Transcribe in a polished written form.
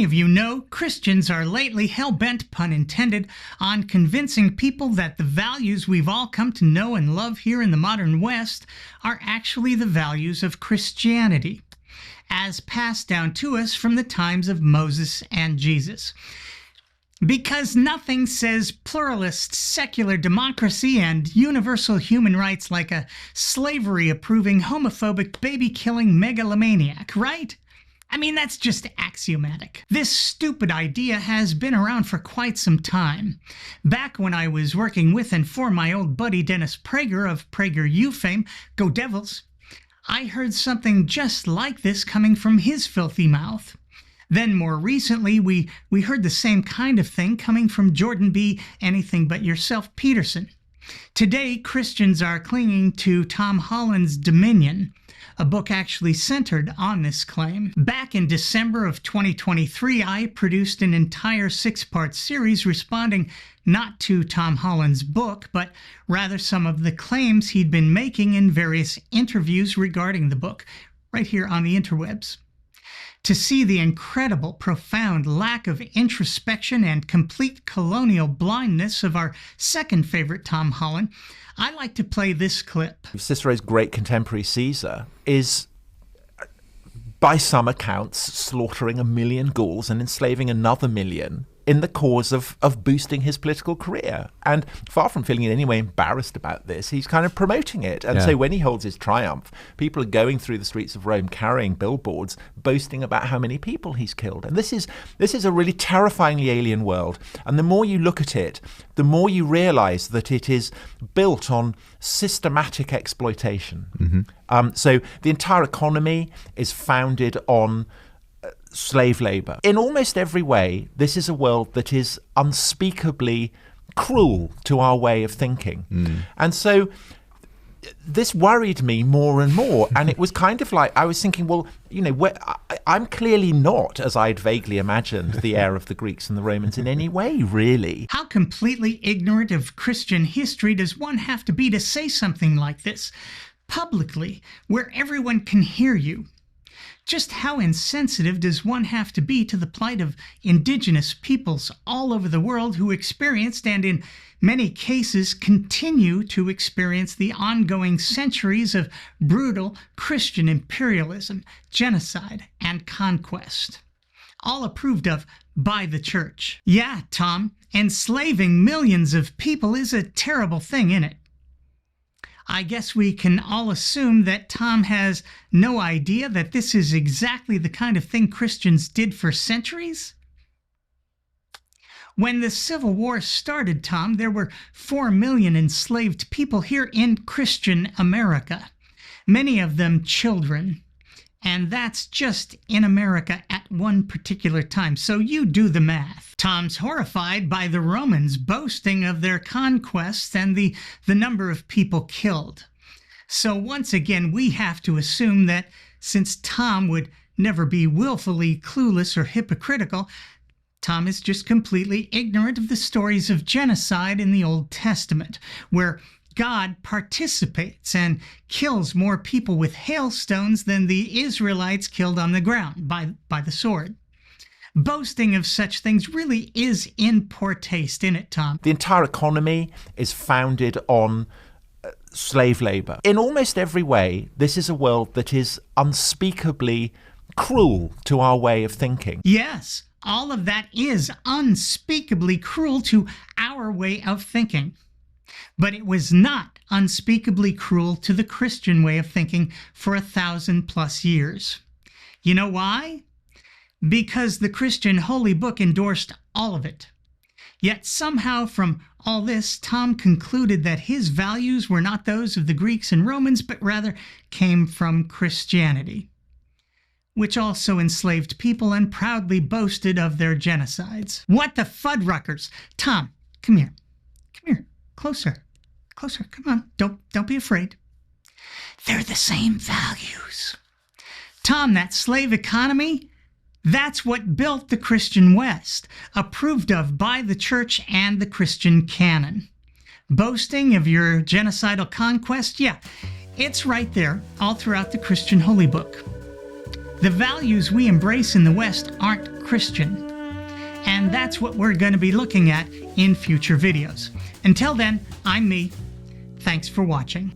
many of you know, Christians are lately hell-bent, pun intended, on convincing people that the values we've all come to know and love here in the modern West are actually the values of Christianity, as passed down to us from the times of Moses and Jesus. Because nothing says pluralist secular democracy and universal human rights like a slavery-approving, homophobic, baby-killing megalomaniac, right? I mean, that's just axiomatic. This stupid idea has been around for quite some time. Back when I was working with and for my old buddy Dennis Prager of PragerU fame, go Devils, I heard something just like this coming from his filthy mouth. Then more recently, we heard the same kind of thing coming from Jordan B. Anything But Yourself Peterson. Today, Christians are clinging to Tom Holland's Dominion, a book actually centered on this claim. Back in December of 2023, I produced an entire 6-part series responding not to Tom Holland's book, but rather some of the claims he'd been making in various interviews regarding the book, right here on the interwebs. To see the incredible, profound lack of introspection and complete colonial blindness of our second favorite Tom Holland, I like to play this clip. Cicero's great contemporary Caesar is, by some accounts, slaughtering 1 million Gauls and enslaving another 1 million in the cause of boosting his political career. And far from feeling in any way embarrassed about this, he's kind of promoting it. And so when he holds his triumph, people are going through the streets of Rome carrying billboards, boasting about how many people he's killed. And this is a really terrifyingly alien world. And the more you look at it, the more you realize that it is built on systematic exploitation. So the entire economy is founded on slave labor. In almost every way, this is a world that is unspeakably cruel to our way of thinking. And so this worried me more and more. And it was kind of like, I was thinking, well, you know, I'm clearly not, as I'd vaguely imagined, the heir of the Greeks and the Romans in any way, really. How completely ignorant of Christian history does one have to be to say something like this publicly, where everyone can hear you? Just how insensitive does one have to be to the plight of indigenous peoples all over the world who experienced and in many cases continue to experience the ongoing centuries of brutal Christian imperialism, genocide, and conquest, all approved of by the church? Yeah, Tom, enslaving millions of people is a terrible thing, innit? I guess we can all assume that Tom has no idea that this is exactly the kind of thing Christians did for centuries. When the Civil War started, Tom, there were 4 million enslaved people here in Christian America, many of them children. And that's just in America at one particular time. So you do the math. Tom's horrified by the Romans boasting of their conquests and the number of people killed. So once again, we have to assume that since Tom would never be willfully clueless or hypocritical, Tom is just completely ignorant of the stories of genocide in the Old Testament, where God participates and kills more people with hailstones than the Israelites killed on the ground by the sword. Boasting of such things really is in poor taste, isn't it, Tom? The entire economy is founded on slave labor. In almost every way, this is a world that is unspeakably cruel to our way of thinking. Yes, all of that is unspeakably cruel to our way of thinking. But it was not unspeakably cruel to the Christian way of thinking for 1,000+ years. You know why? Because the Christian holy book endorsed all of it. Yet somehow from all this, Tom concluded that his values were not those of the Greeks and Romans, but rather came from Christianity, which also enslaved people and proudly boasted of their genocides. What the Fuddruckers? Tom, come here. Come here. Closer. Come on. Don't be afraid. They're the same values. Tom, that slave economy, that's what built the Christian West, approved of by the church and the Christian canon. Boasting of your genocidal conquest? Yeah, it's right there all throughout the Christian holy book. The values we embrace in the West aren't Christian? And that's what we're going to be looking at in future videos. Until then, I'm me. Thanks for watching.